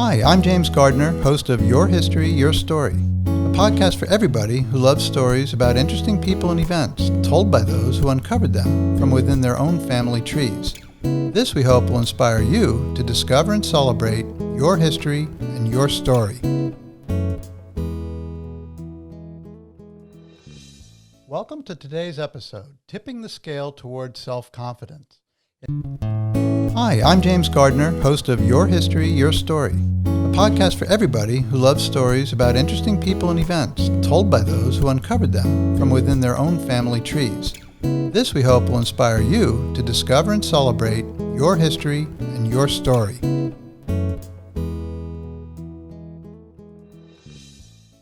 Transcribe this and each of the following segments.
Hi, I'm James Gardner, host of Your History, Your Story, a podcast for everybody who loves stories about interesting people and events told by those who uncovered them from within their own family trees. This, we hope, will inspire you to discover and celebrate your history and your story. Welcome to today's episode, Tipping the Scale Towards Self-Confidence. Hi, I'm James Gardner, host of Your History, Your Story, a podcast for everybody who loves stories about interesting people and events told by those who uncovered them from within their own family trees. This, we hope, will inspire you to discover and celebrate your history and your story.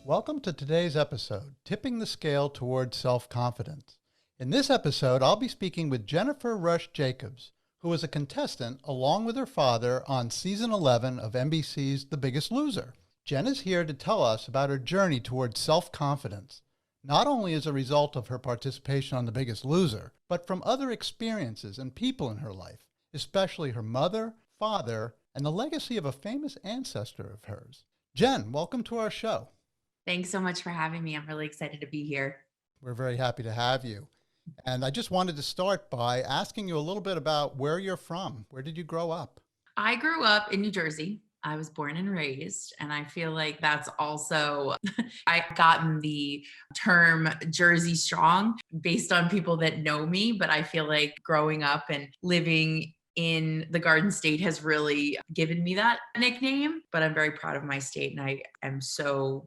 Welcome to today's episode, Tipping the Scale Towards Self-Confidence. In this episode, I'll be speaking with Jennifer Rush Jacobs, who was a contestant along with her father on season 11 of NBC's The Biggest Loser. Jen is here to tell us about her journey towards self-confidence, not only as a result of her participation on The Biggest Loser, but from other experiences and people in her life, especially her mother, father, and the legacy of a famous ancestor of hers. Jen, welcome to our show. Thanks so much for having me. I'm really excited to be here. We're very happy to have you. And I just wanted to start by asking you a little bit about where you're from. Where did you grow up? I grew up in New Jersey. I was born and raised, and I feel like that's also, I've gotten the term Jersey strong based on people that know me, but I feel like growing up and living in the Garden State has really given me that nickname, but I'm very proud of my state, and I'm so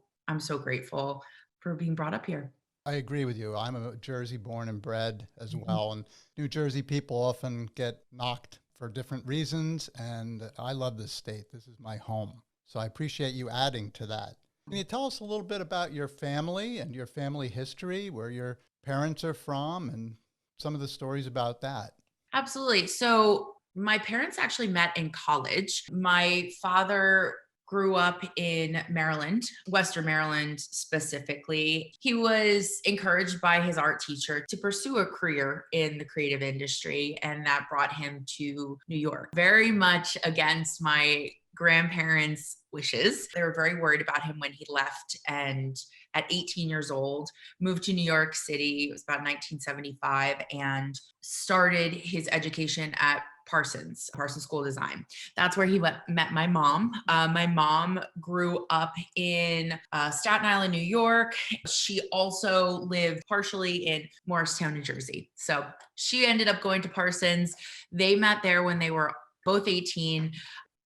grateful for being brought up here. I agree with you. I'm a Jersey born and bred as well. And New Jersey people often get knocked for different reasons. And I love this state. This is my home. So I appreciate you adding to that. Can you tell us a little bit about your family and your family history, where your parents are from, and some of the stories about that? Absolutely. So my parents actually met in college. My father grew up in Maryland, Western Maryland specifically. He was encouraged by his art teacher to pursue a career in the creative industry, and that brought him to New York. Very much against my grandparents' wishes. They were very worried about him when he left, and at 18 years old, moved to New York City. It was about 1975, and started his education at Parsons School of Design. That's where he met my mom. My mom grew up in Staten Island, New York. She also lived partially in Morristown, New Jersey. So she ended up going to Parsons. They met there when they were both 18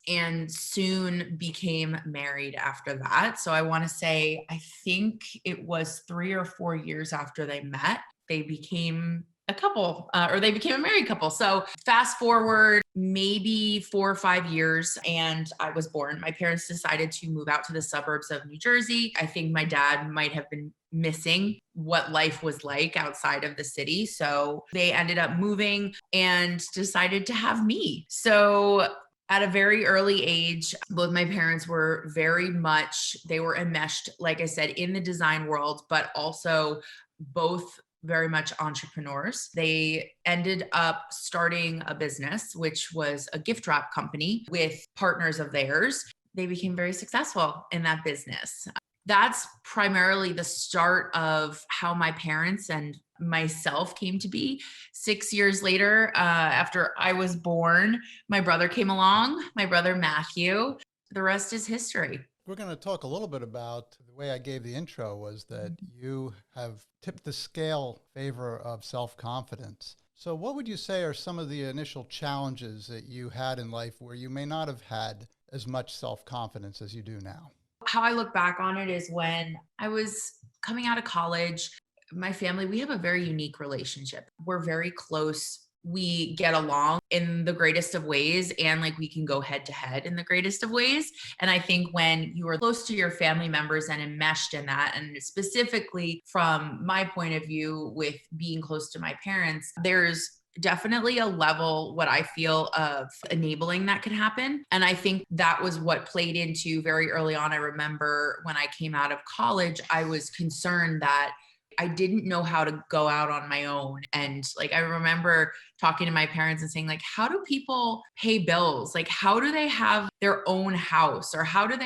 and soon became married after that. So I want to say, I think it was 3 or 4 years after they met, they became a couple, or they became a married couple. So fast forward maybe 4 or 5 years, and I was born. My parents decided to move out to the suburbs of New Jersey. I think my dad might have been missing what life was like outside of the city. So they ended up moving and decided to have me. So at a very early age, both my parents were they were enmeshed, like I said, in the design world, but also both very much entrepreneurs. They ended up starting a business, which was a gift wrap company with partners of theirs. They became very successful in that business. That's primarily the start of how my parents and myself came to be. 6 years later, after I was born, my brother came along, my brother Matthew. The rest is history. We're going to talk a little bit about the way I gave the intro was that you have tipped the scale in favor of self-confidence. So what would you say are some of the initial challenges that you had in life where you may not have had as much self-confidence as you do now? How I look back on it is when I was coming out of college, my family, we have a very unique relationship. We're very close. We get along in the greatest of ways, and like we can go head to head in the greatest of ways. And I think when you are close to your family members and enmeshed in that, and specifically from my point of view with being close to my parents, there's definitely a level, what I feel, of enabling that could happen. And I think that was what played into very early on. I remember when I came out of college, I was concerned that I didn't know how to go out on my own. And like, I remember talking to my parents and saying, like, how do people pay bills? Like, how do they have their own house? Or how are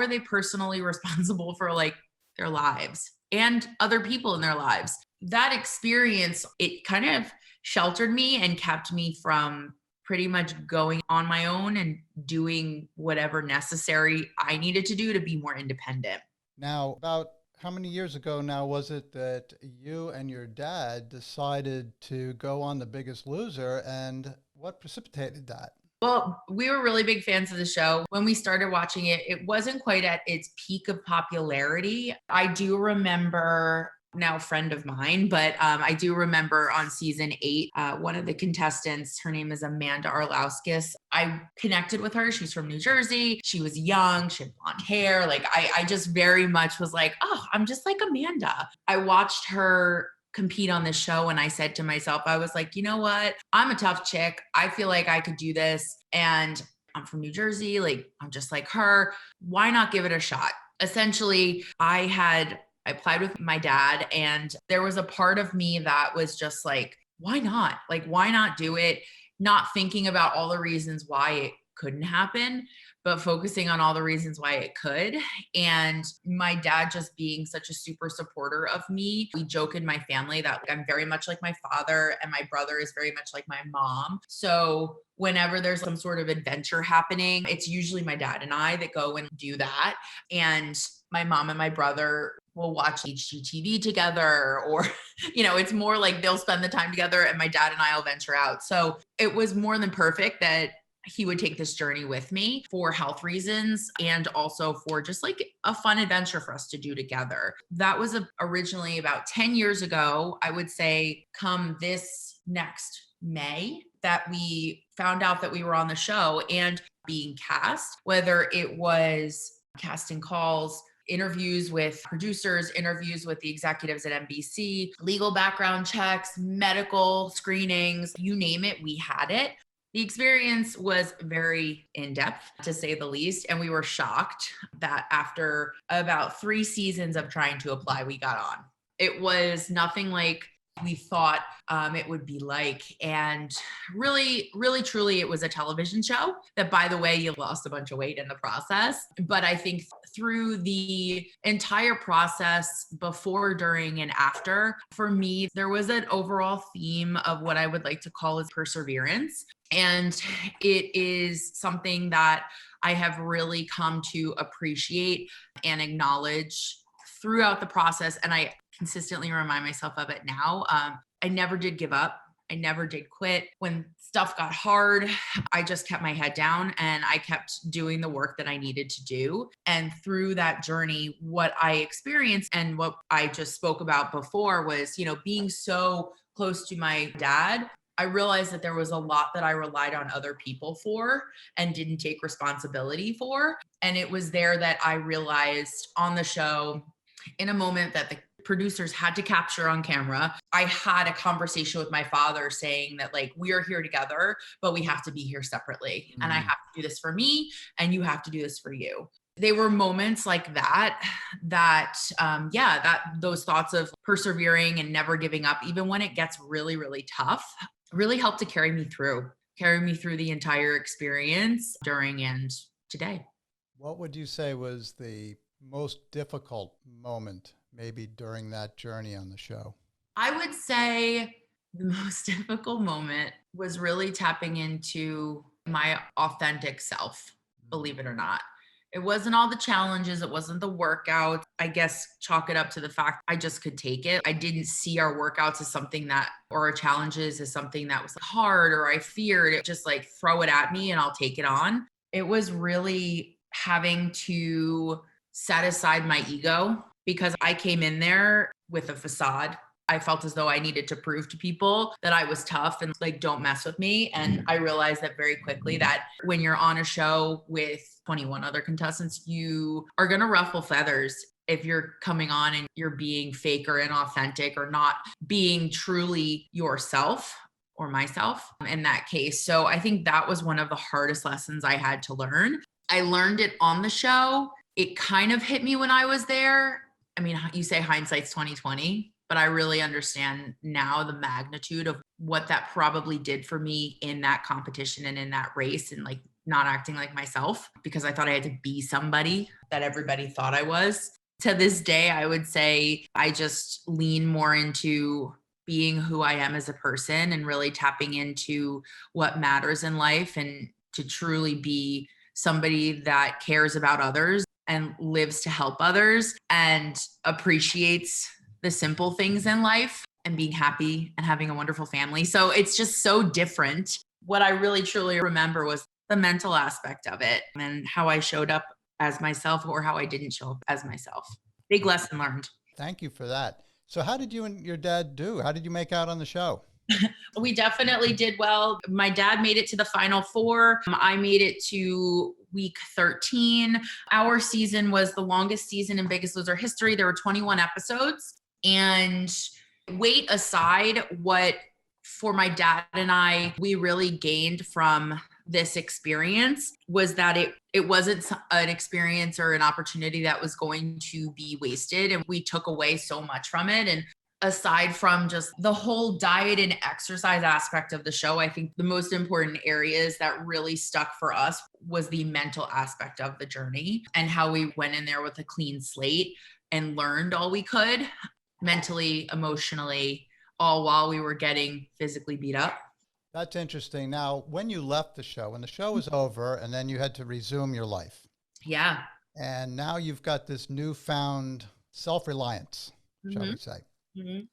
they personally responsible for like their lives and other people in their lives? That experience, it kind of sheltered me and kept me from pretty much going on my own and doing whatever necessary I needed to do to be more independent. Now, about how many years ago now was it that you and your dad decided to go on The Biggest Loser, and what precipitated that? Well, we were really big fans of the show. When we started watching it, it wasn't quite at its peak of popularity. I do remember, now a friend of mine, but I do remember on season 8, one of the contestants, her name is Amanda Arlauskas. I connected with her. She's from New Jersey. She was young. She had blonde hair. Like I just very much was like, oh, I'm just like Amanda. I watched her compete on this show and I said to myself, I was like, you know what? I'm a tough chick. I feel like I could do this. And I'm from New Jersey. Like, I'm just like her. Why not give it a shot? Essentially, I applied with my dad, and there was a part of me that was just like, why not? Like, why not do it? Not thinking about all the reasons why it couldn't happen, but focusing on all the reasons why it could. And my dad just being such a super supporter of me. We joke in my family that I'm very much like my father, and my brother is very much like my mom. So whenever there's some sort of adventure happening, it's usually my dad and I that go and do that. And my mom and my brother will watch HGTV together, or, it's more like they'll spend the time together, and my dad and I will venture out. So it was more than perfect that he would take this journey with me for health reasons, and also for just like a fun adventure for us to do together. That was originally about 10 years ago, I would say, come this next May, that we found out that we were on the show and being cast, whether it was casting calls, interviews with producers, interviews with the executives at NBC, legal background checks, medical screenings, you name it, we had it. The experience was very in-depth, to say the least, and we were shocked that after about 3 seasons of trying to apply, we got on. It was nothing like we thought it would be like. And really, really, truly, it was a television show that, by the way, you lost a bunch of weight in the process. But I think through the entire process, before, during, and after, for me, there was an overall theme of what I would like to call is perseverance. And it is something that I have really come to appreciate and acknowledge throughout the process. And I consistently remind myself of it now. I never did give up. I never did quit. When stuff got hard, I just kept my head down and I kept doing the work that I needed to do. And through that journey, what I experienced and what I just spoke about before was, being so close to my dad, I realized that there was a lot that I relied on other people for and didn't take responsibility for. And it was there that I realized on the show, in a moment that the producers had to capture on camera, I had a conversation with my father saying that, like, we are here together, but we have to be here separately. And I have to do this for me, and you have to do this for you. They were moments like that, that those thoughts of persevering and never giving up, even when it gets really, really tough, really helped to carry me through the entire experience during and today. What would you say was the most difficult moment, maybe during that journey on the show? I would say the most difficult moment was really tapping into my authentic self, believe it or not. It wasn't all the challenges. It wasn't the workouts. I guess chalk it up to the fact I just could take it. I didn't see our workouts as something or our challenges as something that was hard or I feared. It just like, throw it at me and I'll take it on. It was really having to set aside my ego, because I came in there with a facade. I felt as though I needed to prove to people that I was tough and like, don't mess with me. And I realized that very quickly, that when you're on a show with 21 other contestants, you are going to ruffle feathers if you're coming on and you're being fake or inauthentic or not being truly yourself, or myself in that case. So I think that was one of the hardest lessons I had to learn. I learned it on the show. It kind of hit me when I was there. I mean, you say hindsight's 2020. but I really understand now the magnitude of what that probably did for me in that competition and in that race, and like not acting like myself because I thought I had to be somebody that everybody thought I was. To this day, I would say I just lean more into being who I am as a person and really tapping into what matters in life, and to truly be somebody that cares about others and lives to help others and appreciates the simple things in life and being happy and having a wonderful family. So it's just so different. What I really truly remember was the mental aspect of it and how I showed up as myself or how I didn't show up as myself. Big lesson learned. Thank you for that. So how did you and your dad do? How did you make out on the show? We definitely did well. My dad made it to the final four. I made it to week 13. Our season was the longest season in Biggest Loser history. There were 21 episodes. And weight aside, what for my dad and I, we really gained from this experience was that it wasn't an experience or an opportunity that was going to be wasted. And we took away so much from it. And aside from just the whole diet and exercise aspect of the show, I think the most important areas that really stuck for us was the mental aspect of the journey and how we went in there with a clean slate and learned all we could mentally, emotionally, all while we were getting physically beat up. That's interesting. Now, when you left the show, when the show was over and then you had to resume your life. Yeah. And now you've got this newfound self-reliance, shall we say. Mm-hmm.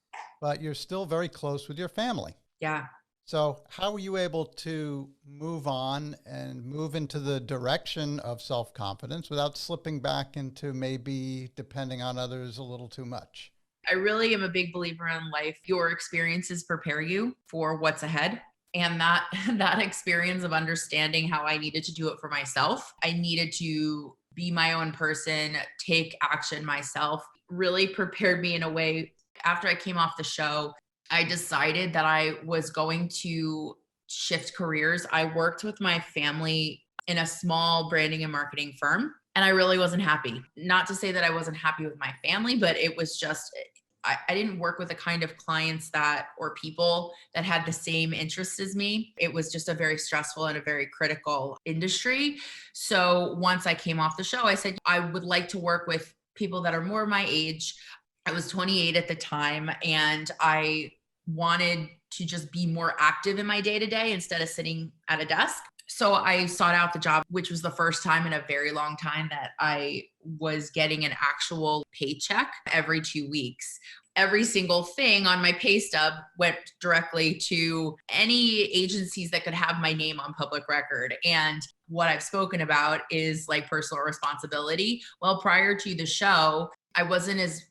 But you're still very close with your family. Yeah. So how were you able to move on and move into the direction of self-confidence without slipping back into maybe depending on others a little too much? I really am a big believer in life. Your experiences prepare you for what's ahead. And that experience of understanding how I needed to do it for myself, I needed to be my own person, take action myself, really prepared me in a way. After I came off the show, I decided that I was going to shift careers. I worked with my family in a small branding and marketing firm, and I really wasn't happy. Not to say that I wasn't happy with my family, but it was just, I didn't work with the kind of clients or people that had the same interests as me. It was just a very stressful and a very critical industry. So once I came off the show, I said, I would like to work with people that are more my age. I was 28 at the time, and I wanted to just be more active in my day-to-day instead of sitting at a desk. So I sought out the job, which was the first time in a very long time that I was getting an actual paycheck every 2 weeks. Every single thing on my pay stub went directly to any agencies that could have my name on public record. And what I've spoken about is like personal responsibility. Well, prior to the show, I wasn't as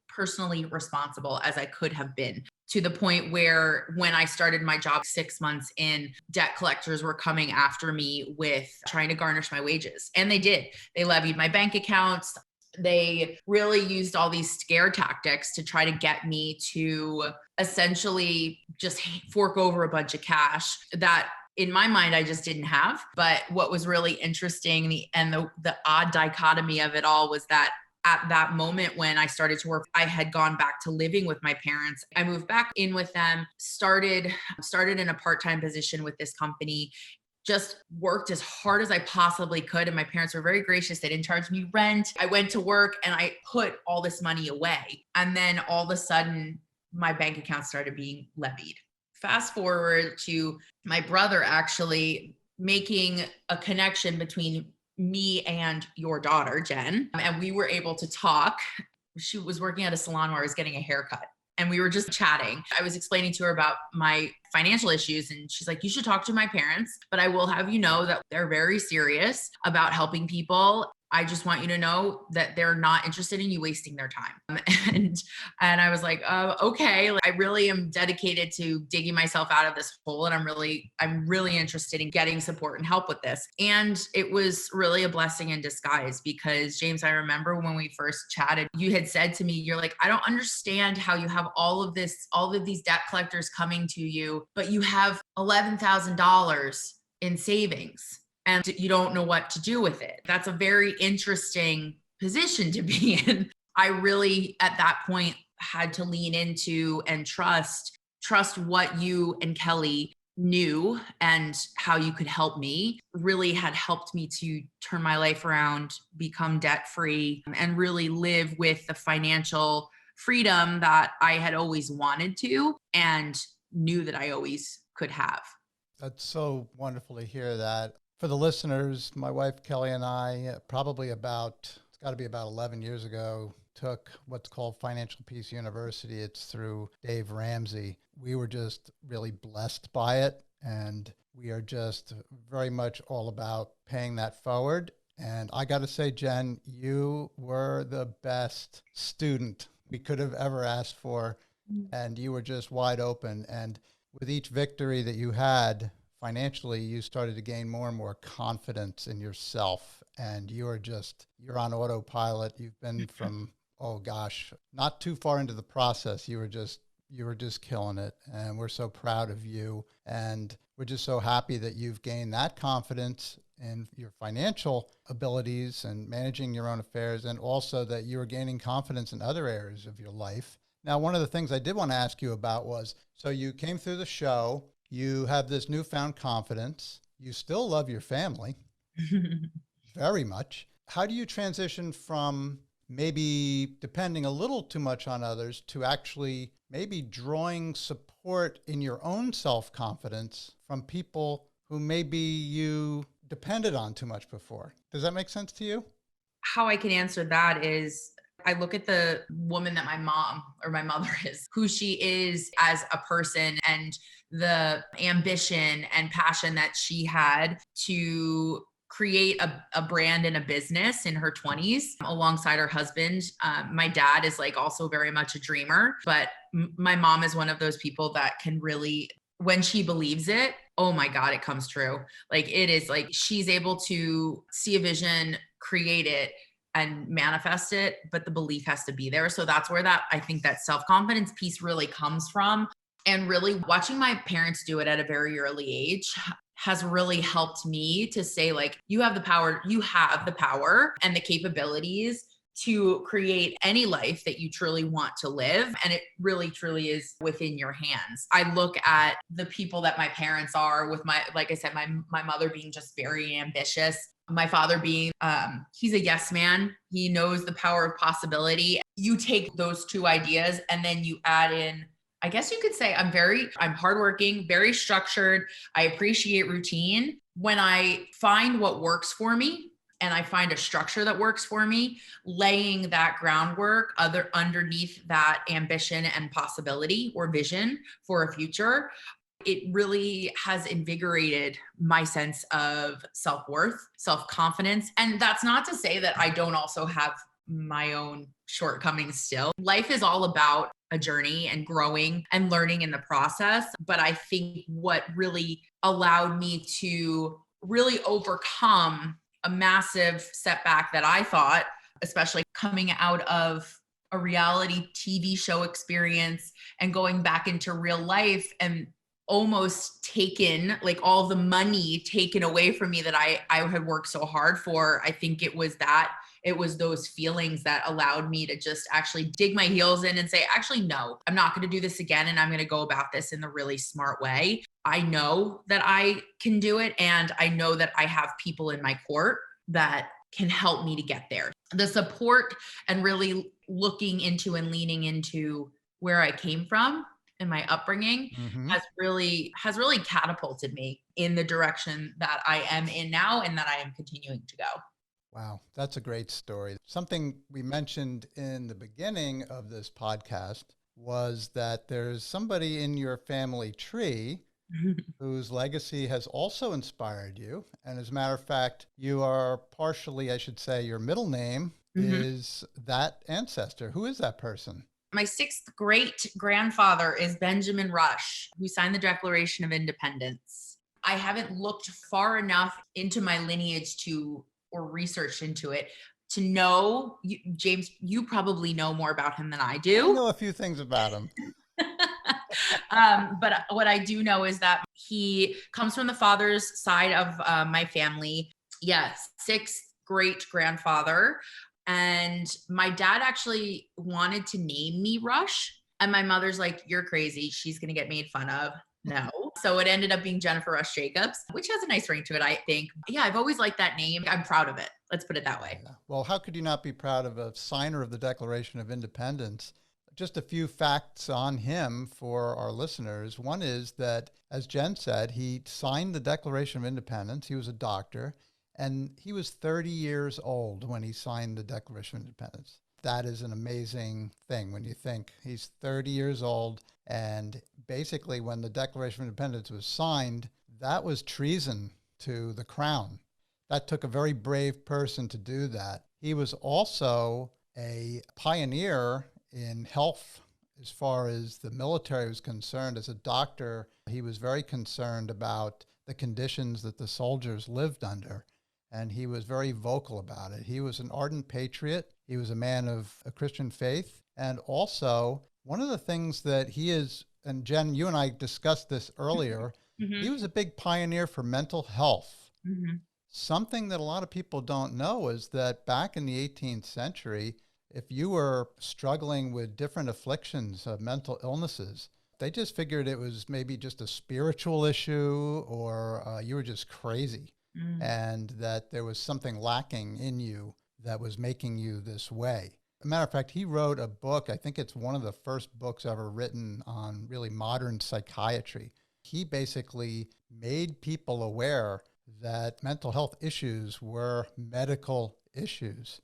personally responsible as I could have been, to the point where when I started my job 6 months in, debt collectors were coming after me with trying to garnish my wages. And they did. They levied my bank accounts. They really used all these scare tactics to try to get me to essentially just fork over a bunch of cash that in my mind, I just didn't have. But what was really interesting the odd dichotomy of it all was that at that moment when I started to work, I had gone back to living with my parents. I moved back in with them, started in a part-time position with this company, just worked as hard as I possibly could. And my parents were very gracious. They didn't charge me rent. I went to work and I put all this money away. And then all of a sudden, my bank account started being levied. Fast forward to my brother actually making a connection between me and your daughter, Jen. And we were able to talk. She was working at a salon where I was getting a haircut. And we were just chatting. I was explaining to her about my financial issues. And she's like, you should talk to my parents, but I will have you know that they're very serious about helping people. I just want you to know that they're not interested in you wasting their time. And I was like, okay. Like, I really am dedicated to digging myself out of this hole. And I'm really interested in getting support and help with this. And it was really a blessing in disguise because James, I remember when we first chatted, you had said to me, you're like, I don't understand how you have all of these debt collectors coming to you, but you have $11,000 in savings and you don't know what to do with it. That's a very interesting position to be in. I really, at that point, had to lean into and trust what you and Kelly knew and how you could help me really had helped me to turn my life around, become debt free, and really live with the financial freedom that I had always wanted to and knew that I always could have. That's so wonderful to hear that. For the listeners, my wife Kelly and I, it's got to be about 11 years ago, took what's called Financial Peace University. It's through Dave Ramsey. We were just really blessed by it. And we are just very much all about paying that forward. And I got to say, Jen, you were the best student we could have ever asked for. And you were just wide open. And with each victory that you had financially, you started to gain more and more confidence in yourself. And you're on autopilot. You've been from, oh gosh, not too far into the process. You were just killing it. And we're so proud of you. And we're just so happy that you've gained that confidence in your financial abilities and managing your own affairs, and also that you're gaining confidence in other areas of your life. Now, one of the things I did want to ask you about was, so you came through the show, you have this newfound confidence, you still love your family very much. How do you transition from maybe depending a little too much on others to actually maybe drawing support in your own self-confidence from people who maybe you depended on too much before? Does that make sense to you? How I can answer that is I look at the woman that my mom or my mother is, who she is as a person, and the ambition and passion that she had to create a brand and a business in her 20s alongside her husband. My dad is like also very much a dreamer, but my mom is one of those people that can really, when she believes it, oh my God, it comes true. Like it is like she's able to see a vision, create it, and manifest it, but the belief has to be there. So that's where that I think that self-confidence piece really comes from. And really watching my parents do it at a very early age has really helped me to say, like, you have the power and the capabilities to create any life that you truly want to live. And it really, truly is within your hands. I look at the people that my parents are with like I said, my mother being just very ambitious. My father being, he's a yes man. He knows the power of possibility. You take those two ideas and then you add in, I guess you could say I'm hardworking, very structured. I appreciate routine. When I find what works for me and I find a structure that works for me, laying that groundwork underneath that ambition and possibility or vision for a future, it really has invigorated my sense of self-worth, self-confidence. And that's not to say that I don't also have my own shortcomings still. Life is all about a journey and growing and learning in the process. But I think what really allowed me to really overcome a massive setback that I thought, especially coming out of a reality TV show experience and going back into real life and almost taken, like all the money taken away from me that I had worked so hard for. I think it was those feelings that allowed me to just actually dig my heels in and say, actually, no, I'm not going to do this again. And I'm going to go about this in the really smart way. I know that I can do it. And I know that I have people in my court that can help me to get there. The support and really looking into and leaning into where I came from and my upbringing has really catapulted me in the direction that I am in now and that I am continuing to go. Wow, that's a great story. Something we mentioned in the beginning of this podcast was that there's somebody in your family tree whose legacy has also inspired you. And as a matter of fact, you are partially, I should say, your middle name is that ancestor. Who is that person? My sixth great grandfather is Benjamin Rush, who signed the Declaration of Independence. I haven't looked far enough into my lineage or researched into it to know, James, you probably know more about him than I do. I know a few things about him. But what I do know is that he comes from the father's side of my family. Yes, sixth great grandfather. And my dad actually wanted to name me Rush. And my mother's like, you're crazy. She's going to get made fun of. No. So it ended up being Jennifer Rush Jacobs, which has a nice ring to it, I think. Yeah, I've always liked that name. I'm proud of it. Let's put it that way. Yeah. Well, how could you not be proud of a signer of the Declaration of Independence? Just a few facts on him for our listeners. One is that, as Jen said, he signed the Declaration of Independence. He was a doctor, and he was 30 years old when he signed the Declaration of Independence. That is an amazing thing when you think he's 30 years old. And basically, when the Declaration of Independence was signed, that was treason to the crown. That took a very brave person to do that. He was also a pioneer in health as far as the military was concerned. As a doctor, he was very concerned about the conditions that the soldiers lived under, and he was very vocal about it. He was an ardent patriot. He was a man of a Christian faith. And also, one of the things that he is, and Jen, you and I discussed this earlier, he was a big pioneer for mental health. Something that a lot of people don't know is that back in the 18th century, if you were struggling with different afflictions of mental illnesses, they just figured it was maybe just a spiritual issue, or you were just crazy, and that there was something lacking in you that was making you this way. As a matter of fact, he wrote a book. I think it's one of the first books ever written on really modern psychiatry. He basically made people aware that mental health issues were medical issues.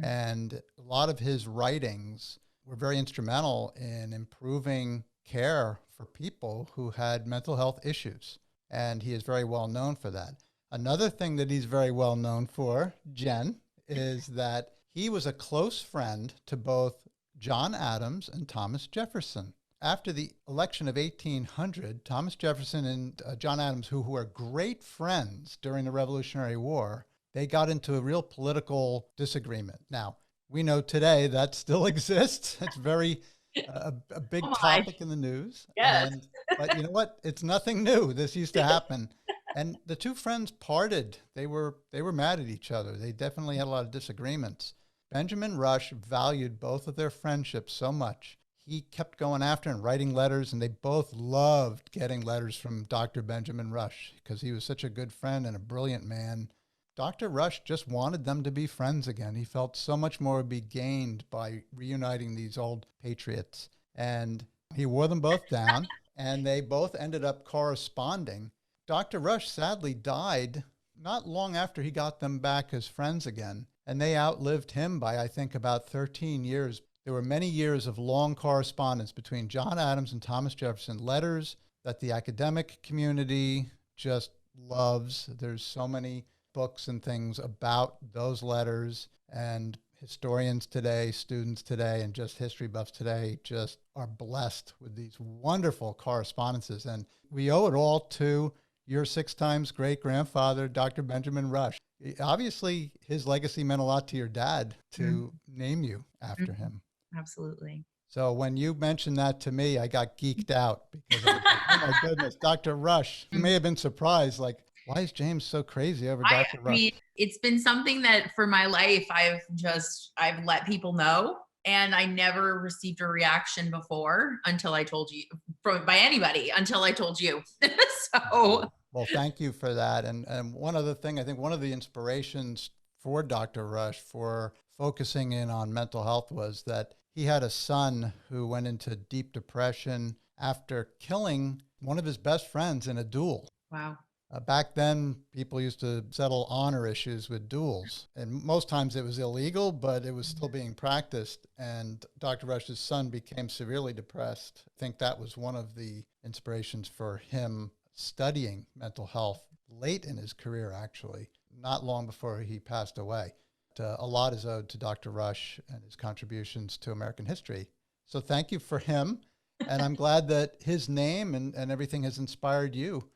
And a lot of his writings were very instrumental in improving care for people who had mental health issues. And he is very well known for that. Another thing that he's very well known for, Jen, is that he was a close friend to both John Adams and Thomas Jefferson. After the election of 1800, Thomas Jefferson and John Adams, who were great friends during the Revolutionary War, they got into a real political disagreement. Now, we know today that still exists. It's a big topic in the news. Yes. But you know what? It's nothing new. This used to happen. And the two friends parted. They were mad at each other. They definitely had a lot of disagreements. Benjamin Rush valued both of their friendships so much. He kept going after and writing letters, and they both loved getting letters from Dr. Benjamin Rush because he was such a good friend and a brilliant man. Dr. Rush just wanted them to be friends again. He felt so much more would be gained by reuniting these old patriots. And he wore them both down, and they both ended up corresponding. Dr. Rush sadly died not long after he got them back as friends again, and they outlived him by, I think, about 13 years. There were many years of long correspondence between John Adams and Thomas Jefferson, letters that the academic community just loves. There's so many books and things about those letters, and historians today, students today, and just history buffs today just are blessed with these wonderful correspondences. And we owe it all to your 6 times great-grandfather, Dr. Benjamin Rush. Obviously, his legacy meant a lot to your dad to name you after him. Absolutely. So when you mentioned that to me, I got geeked out because I was like, oh my goodness, Dr. Rush. You may have been surprised, like, why is James so crazy over Dr. Rush? I mean, it's been something that for my life, I've let people know, and I never received a reaction before until I told you by anybody until I told you. So, well, thank you for that. And one other thing, I think one of the inspirations for Dr. Rush for focusing in on mental health was that he had a son who went into deep depression after killing one of his best friends in a duel. wow. Back then, people used to settle honor issues with duels. And most times it was illegal, but it was still being practiced. And Dr. Rush's son became severely depressed. I think that was one of the inspirations for him studying mental health late in his career, actually, not long before he passed away. A lot is owed to Dr. Rush and his contributions to American history. So thank you for him. And I'm glad that his name and everything has inspired you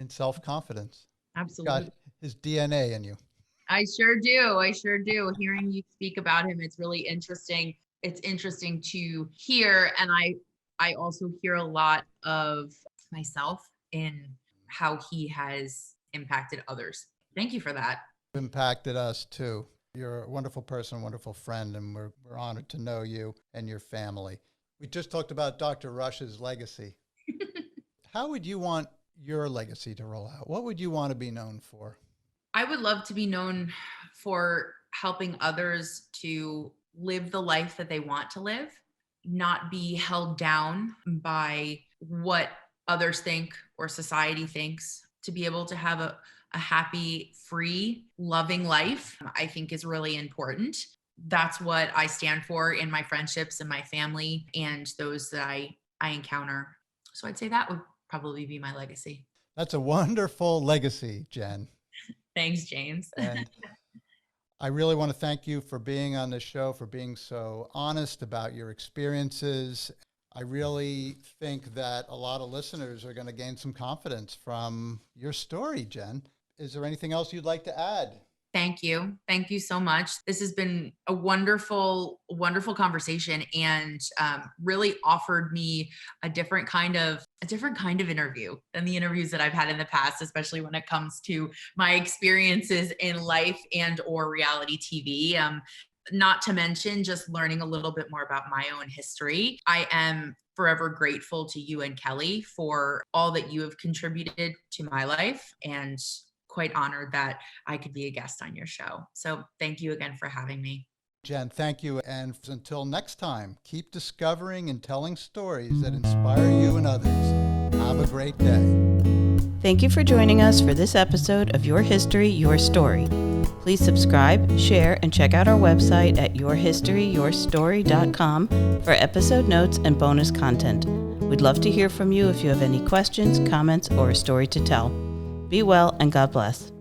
in self-confidence. Absolutely. Got his DNA in you. I sure do. I sure do. Hearing you speak about him, it's really interesting. It's interesting to hear. And I also hear a lot of myself in how he has impacted others. Thank you for that. Impacted us too. You're a wonderful person, wonderful friend, and we're honored to know you and your family. We just talked about Dr. Rush's legacy. How would you want your legacy to roll out? What would you want to be known for? I would love to be known for helping others to live the life that they want to live, not be held down by what others think or society thinks, to be able to have a happy, free, loving life, I think is really important. That's what I stand for in my friendships and my family and those that I encounter. So I'd say that would probably be my legacy. That's a wonderful legacy, Jen. Thanks, James. And I really want to thank you for being on this show, for being so honest about your experiences. I really think that a lot of listeners are going to gain some confidence from your story, Jen. Is there anything else you'd like to add? Thank you. Thank you so much. This has been a wonderful, wonderful conversation, and really offered me a different kind of interview than the interviews that I've had in the past, especially when it comes to my experiences in life and or reality TV. Not to mention just learning a little bit more about my own history. I am forever grateful to you and Kelly for all that you have contributed to my life, and quite honored that I could be a guest on your show. So thank you again for having me. Jen, thank you. And until next time, keep discovering and telling stories that inspire you and others. Have a great day. Thank you for joining us for this episode of Your History, Your Story. Please subscribe, share, and check out our website at yourhistoryyourstory.com for episode notes and bonus content. We'd love to hear from you if you have any questions, comments, or a story to tell. Be well and God bless.